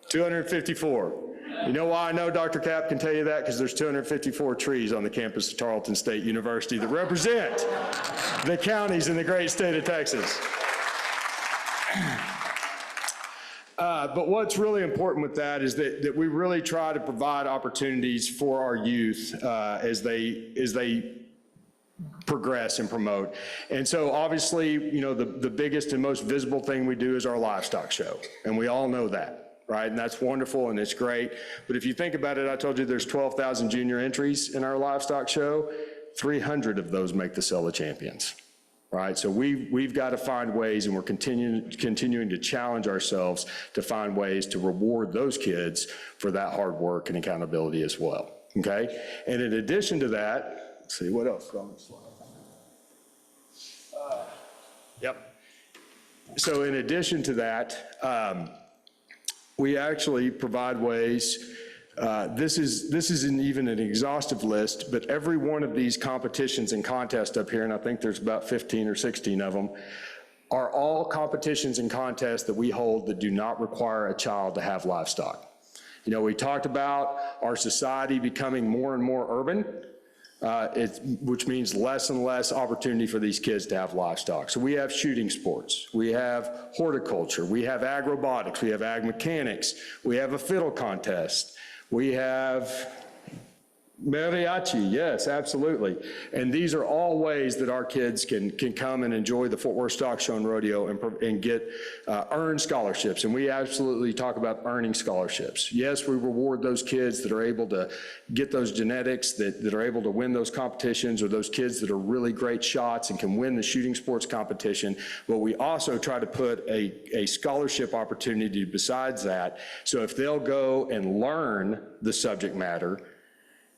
254. You know why I know Dr. Kapp can tell you that? Because there's 254 trees on the campus of Tarleton State University that represent the counties in the great state of Texas. But what's really important with that is that we really try to provide opportunities for our youth as they progress and promote. And so obviously, you know, the biggest and most visible thing we do is our livestock show, and we all know that. Right, and that's wonderful and it's great. But if you think about it, I told you there's 12,000 junior entries in our livestock show. 300 of those make the Sell of Champions. Right, so we've got to find ways, and we're continuing to challenge ourselves to find ways to reward those kids for that hard work and accountability as well. Okay, and in addition to that, let's see what else is on this slide. Yep. So in addition to that. We actually provide ways, this isn't even an exhaustive list, but every one of these competitions and contests up here, and I think there's about 15 or 16 of them, are all competitions and contests that we hold that do not require a child to have livestock. You know, we talked about our society becoming more and more urban, which means less and less opportunity for these kids to have livestock. So we have shooting sports, we have horticulture, we have ag robotics, we have ag mechanics, we have a fiddle contest, we have mariachi, yes, absolutely. And these are all ways that our kids can come and enjoy the Fort Worth Stock Show and Rodeo and get earned scholarships. And we absolutely talk about earning scholarships. Yes, we reward those kids that are able to get those genetics, that are able to win those competitions, or those kids that are really great shots and can win the shooting sports competition. But we also try to put a scholarship opportunity besides that. So if they'll go and learn the subject matter,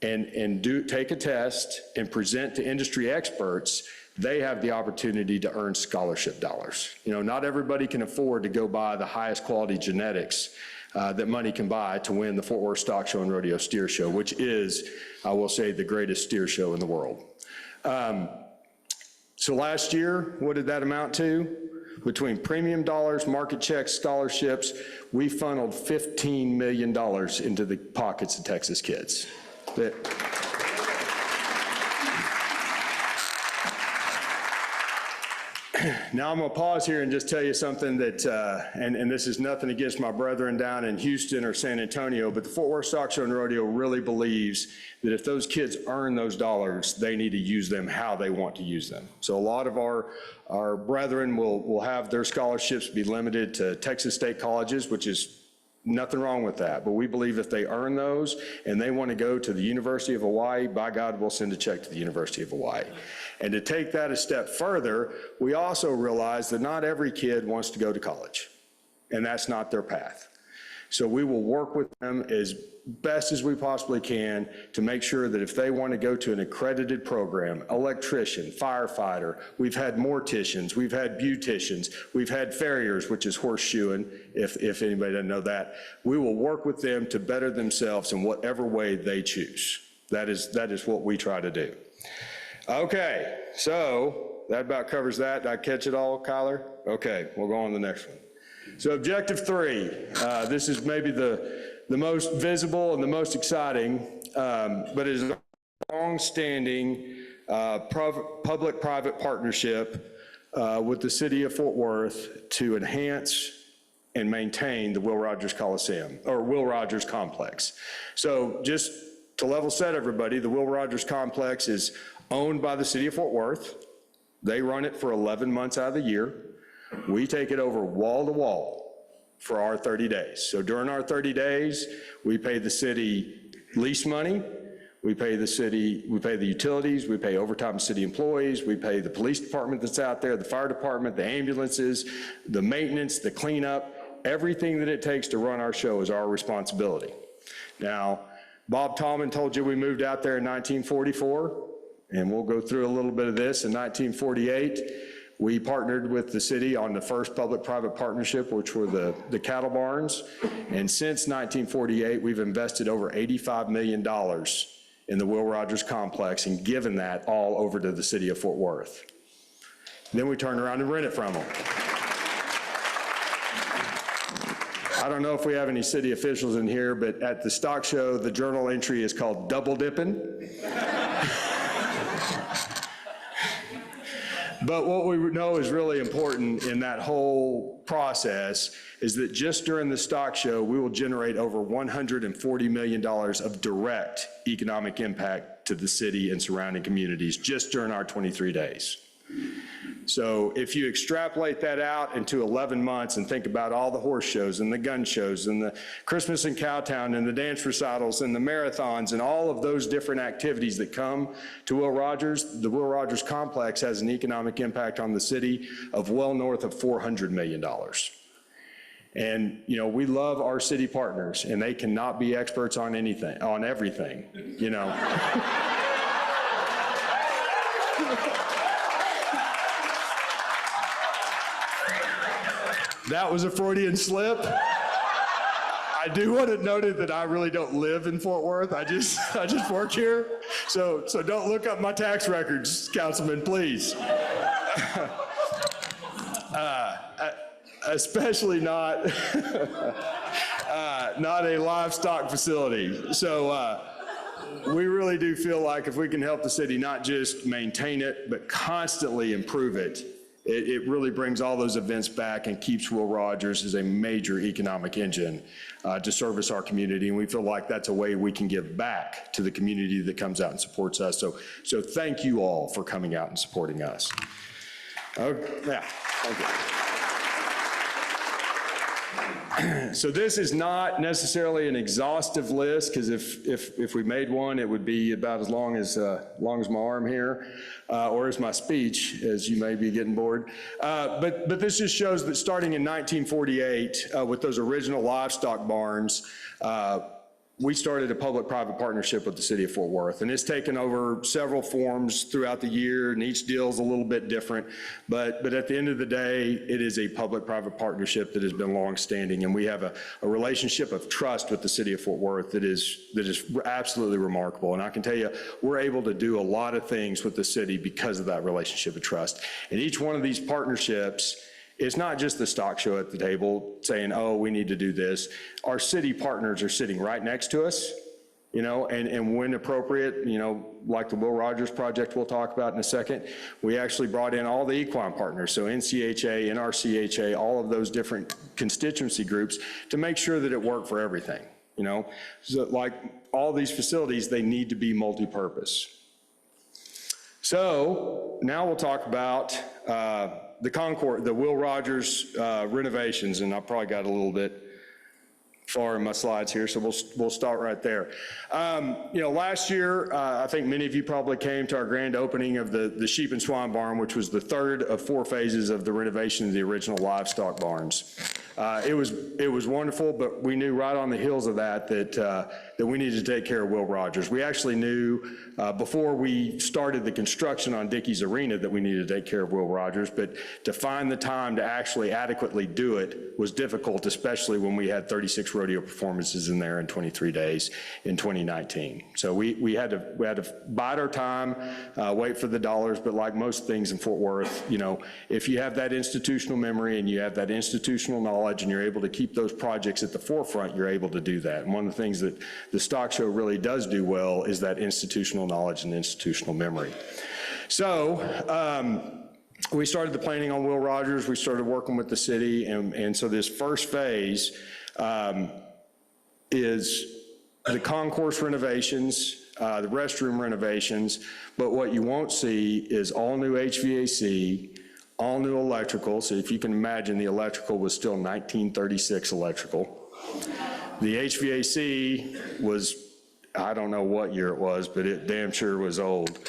and take a test and present to industry experts, they have the opportunity to earn scholarship dollars. You know, not everybody can afford to go buy the highest quality genetics that money can buy to win the Fort Worth Stock Show and Rodeo Steer Show, which is, I will say, the greatest steer show in the world. So last year, what did that amount to? Between premium dollars, market checks, scholarships, we funneled $15 million into the pockets of Texas kids. Now I'm going to pause here and just tell you something that, and this is nothing against my brethren down in Houston or San Antonio, but the Fort Worth Stock Show and Rodeo really believes that if those kids earn those dollars, they need to use them how they want to use them. So a lot of our brethren will have their scholarships be limited to Texas state colleges, which is nothing wrong with that, but we believe if they earn those and they want to go to the University of Hawaii, by God, we'll send a check to the University of Hawaii. And to take that a step further, we also realize that not every kid wants to go to college, and that's not their path. So we will work with them as best as we possibly can to make sure that if they want to go to an accredited program, electrician, firefighter, we've had morticians, we've had beauticians, we've had farriers, which is horseshoeing, if anybody doesn't know that. We will work with them to better themselves in whatever way they choose. That is what we try to do. Okay, so that about covers that. Did I catch it all, Kyler? Okay, we'll go on to the next one. So objective 3, this is maybe the most visible and the most exciting, but it is a long-standing public-private partnership with the city of Fort Worth to enhance and maintain the Will Rogers Coliseum, or Will Rogers Complex. So just to level set everybody, the Will Rogers Complex is owned by the city of Fort Worth. They run it for 11 months out of the year. We take it over wall to wall for our 30 days. So during our 30 days, we pay the city lease money, we pay the city, we pay the utilities, we pay overtime city employees, we pay the police department that's out there, the fire department, the ambulances, the maintenance, the cleanup, everything that it takes to run our show is our responsibility. Now, Bob Tallman told you we moved out there in 1944, and we'll go through a little bit of this. In 1948, we partnered with the city on the first public-private partnership, which were the cattle barns. And since 1948, we've invested over $85 million in the Will Rogers Complex and given that all over to the city of Fort Worth. Then we turn around and rent it from them. I don't know if we have any city officials in here, but at the stock show, the journal entry is called double dipping. But what we know is really important in that whole process is that just during the stock show, we will generate over $140 million of direct economic impact to the city and surrounding communities just during our 23 days. So if you extrapolate that out into 11 months and think about all the horse shows and the gun shows and the Christmas in Cowtown and the dance recitals and the marathons and all of those different activities that come to Will Rogers, the Will Rogers Complex has an economic impact on the city of well north of $400 million. And, you know, we love our city partners, and they cannot be experts on anything, on everything, you know. That was a Freudian slip. I do want it noted that I really don't live in Fort Worth. I just work here. So don't look up my tax records, Councilman, please. Especially not not a livestock facility. So we really do feel like if we can help the city not just maintain it, but constantly improve it, it really brings all those events back and keeps Will Rogers as a major economic engine to service our community. And we feel like that's a way we can give back to the community that comes out and supports us. So thank you all for coming out and supporting us. Yeah, thank you. So this is not necessarily an exhaustive list, because if we made one, it would be about as long as my arm here, or as my speech, as you may be getting bored. But this just shows that starting in 1948, with those original livestock barns, we started a public-private partnership with the city of Fort Worth, and it's taken over several forms throughout the year, and each deal is a little bit different. But at the end of the day, it is a public-private partnership that has been long-standing, and we have a relationship of trust with the city of Fort Worth that is absolutely remarkable. And I can tell you, we're able to do a lot of things with the city because of that relationship of trust. And each one of these partnerships, it's not just the stock show at the table saying, oh, we need to do this. Our city partners are sitting right next to us, you know, and when appropriate, you know, like the Will Rogers project we'll talk about in a second, we actually brought in all the equine partners, so NCHA, NRCHA, all of those different constituency groups to make sure that it worked for everything, you know. So like all these facilities, they need to be multi-purpose. So now we'll talk about the Concord, the Will Rogers renovations, and I probably got a little bit far in my slides here, so we'll start right there. You know, last year, I think many of you probably came to our grand opening of the sheep and swine barn, which was the third of 4 phases of the renovation of the original livestock barns. It was wonderful, but we knew right on the heels of that we needed to take care of Will Rogers. We actually knew before we started the construction on Dickey's Arena that we needed to take care of Will Rogers, but to find the time to actually adequately do it was difficult, especially when we had 36 rodeo performances in there in 23 days in 2019. So we had to bide our time, wait for the dollars, but like most things in Fort Worth, you know, if you have that institutional memory and you have that institutional knowledge and you're able to keep those projects at the forefront, you're able to do that. And one of the things that the stock show really does do well is that institutional knowledge and institutional memory. So we started the planning on Will Rogers, we started working with the city, and so this first phase is the concourse renovations, the restroom renovations, but what you won't see is all new HVAC, all new electrical. So if you can imagine, the electrical was still 1936 electrical. The HVAC was, I don't know what year it was, but it damn sure was old.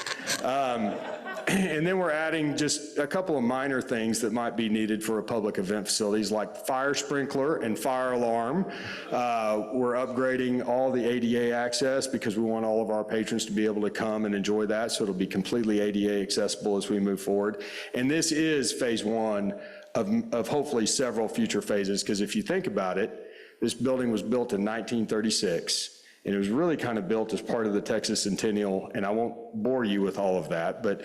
And then we're adding just a couple of minor things that might be needed for a public event facilities, like fire sprinkler and fire alarm. We're upgrading all the ADA access because we want all of our patrons to be able to come and enjoy that, so it'll be completely ADA accessible as we move forward. And this is phase one of hopefully several future phases, because if you think about it, this building was built in 1936. And it was really kind of built as part of the Texas Centennial, and I won't bore you with all of that, but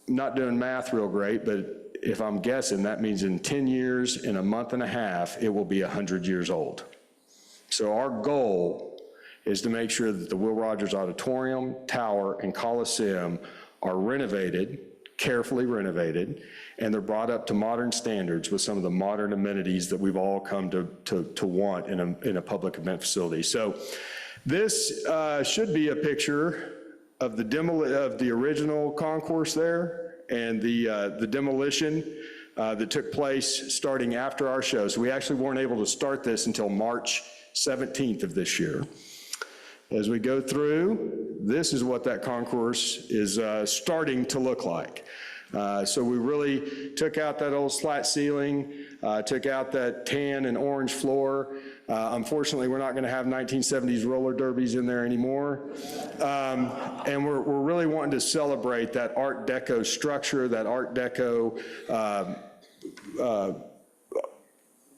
not doing math real great, but if I'm guessing, that means in 10 years, in a month and a half, it will be 100 years old. So our goal is to make sure that the Will Rogers Auditorium, Tower, and Coliseum are renovated, carefully renovated, and they're brought up to modern standards with some of the modern amenities that we've all come to want in a public event facility. So this should be a picture of the original concourse there and the demolition that took place starting after our show. So we actually weren't able to start this until March 17th of this year. As we go through, this is what that concourse is starting to look like. So we really took out that old slat ceiling, took out that tan and orange floor. Unfortunately, we're not going to have 1970s roller derbies in there anymore. And we're really wanting to celebrate that Art Deco structure, that Art Deco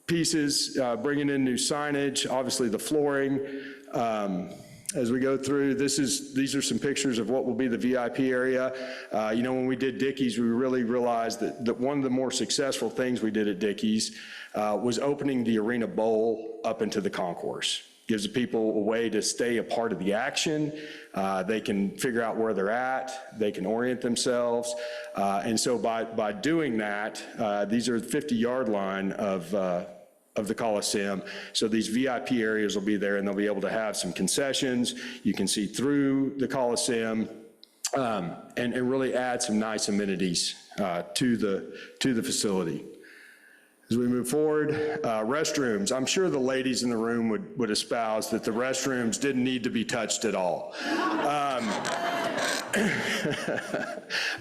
pieces, bringing in new signage, obviously the flooring. As we go through, these are some pictures of what will be the VIP area. You know, when we did Dickey's, we really realized that one of the more successful things we did at Dickey's was opening the Arena Bowl up into the concourse. Gives the people a way to stay a part of the action. They can figure out where they're at. They can orient themselves. And so by doing that, these are the 50-yard line of the Coliseum. So these VIP areas will be there, and they'll be able to have some concessions. You can see through the Coliseum and really add some nice amenities to the facility. As we move forward, restrooms. I'm sure the ladies in the room would espouse that the restrooms didn't need to be touched at all.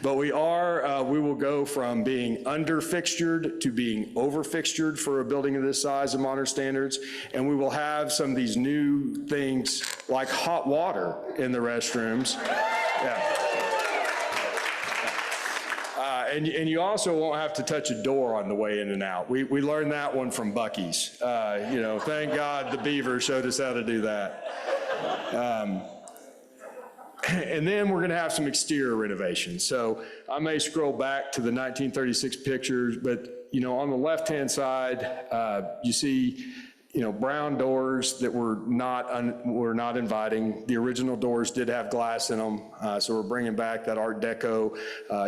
But we will go from being under-fixtured to being over-fixtured for a building of this size and modern standards, and we will have some of these new things like hot water in the restrooms. Yeah. And you also won't have to touch a door on the way in and out. We learned that one from Buc-ee's. You know, thank God the Beaver showed us how to do that. And then we're going to have some exterior renovations. So I may scroll back to the 1936 pictures, but you know, on the left-hand side, you see, you know, brown doors that were not inviting. The original doors did have glass in them, so we're bringing back that Art Deco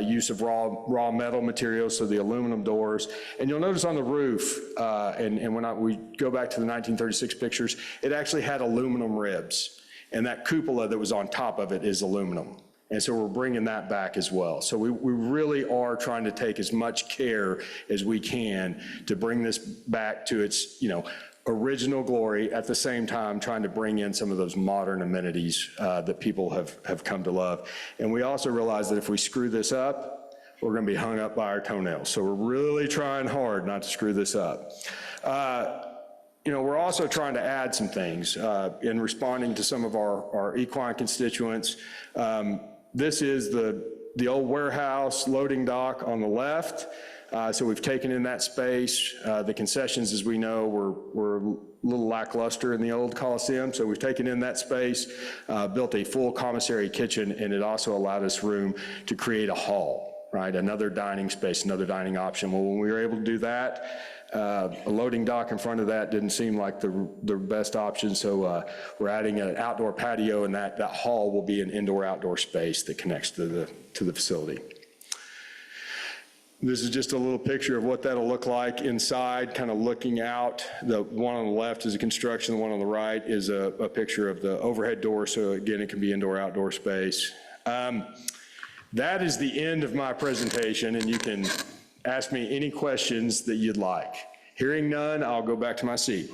use of raw metal materials, so the aluminum doors. And you'll notice on the roof, and when we go back to the 1936 pictures, it actually had aluminum ribs, and that cupola that was on top of it is aluminum. And so we're bringing that back as well. So we really are trying to take as much care as we can to bring this back to its, you know, original glory, at the same time trying to bring in some of those modern amenities that people have come to love. And we also realize that if we screw this up, we're going to be hung up by our toenails. So we're really trying hard not to screw this up. You know, we're also trying to add some things in responding to some of our equine constituents. This is the old warehouse loading dock on the left. So we've taken in that space. The concessions, as we know, were a little lackluster in the old Coliseum, so we've taken in that space, built a full commissary kitchen, and it also allowed us room to create a hall, right? Another dining space, another dining option. Well, when we were able to do that, a loading dock in front of that didn't seem like the best option, so we're adding an outdoor patio, and that hall will be an indoor-outdoor space that connects to the facility. This is just a little picture of what that'll look like inside, kind of looking out. The one on the left is a construction, the one on the right is a picture of the overhead door, so again, it can be indoor, outdoor space. That is the end of my presentation, and you can ask me any questions that you'd like. Hearing none, I'll go back to my seat.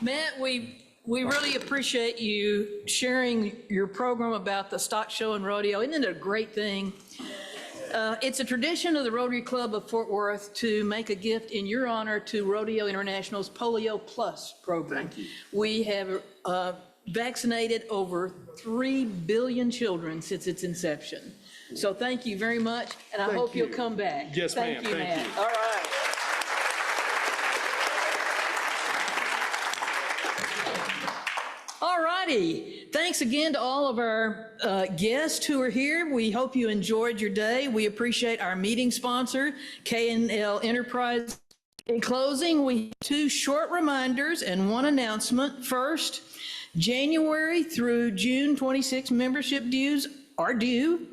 Matt, we really appreciate you sharing your program about the stock show and rodeo. Isn't it a great thing? It's a tradition of the Rotary Club of Fort Worth to make a gift in your honor to Rodeo International's Polio Plus program. Thank you. We have vaccinated over 3 billion children since its inception. So thank you very much, and I hope you'll come back. Yes, ma'am. Thank you, Thank Matt. you. All right. All righty. Thanks again to all of our guests who are here. We hope you enjoyed your day. We appreciate our meeting sponsor, K&L Enterprise. In closing, we have 2 short reminders and 1 announcement. First, January through June 26 membership dues are due.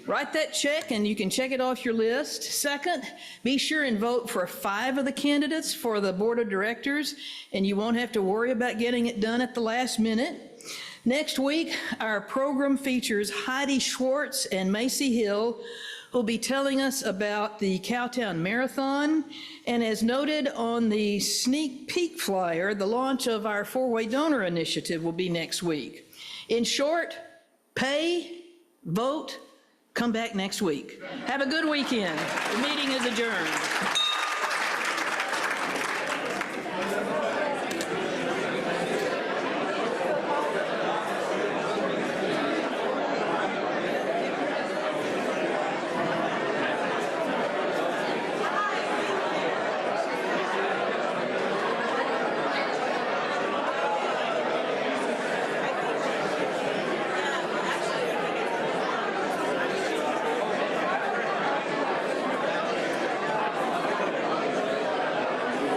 Write that check and you can check it off your list. Second, be sure and vote for 5 of the candidates for the board of directors, and you won't have to worry about getting it done at the last minute. Next week, our program features Heidi Schwartz and Macy Hill, who'll be telling us about the Cowtown Marathon. And as noted on the sneak peek flyer, the launch of our 4-way donor initiative will be next week. In short, pay, vote, come back next week. Have a good weekend. The meeting is adjourned.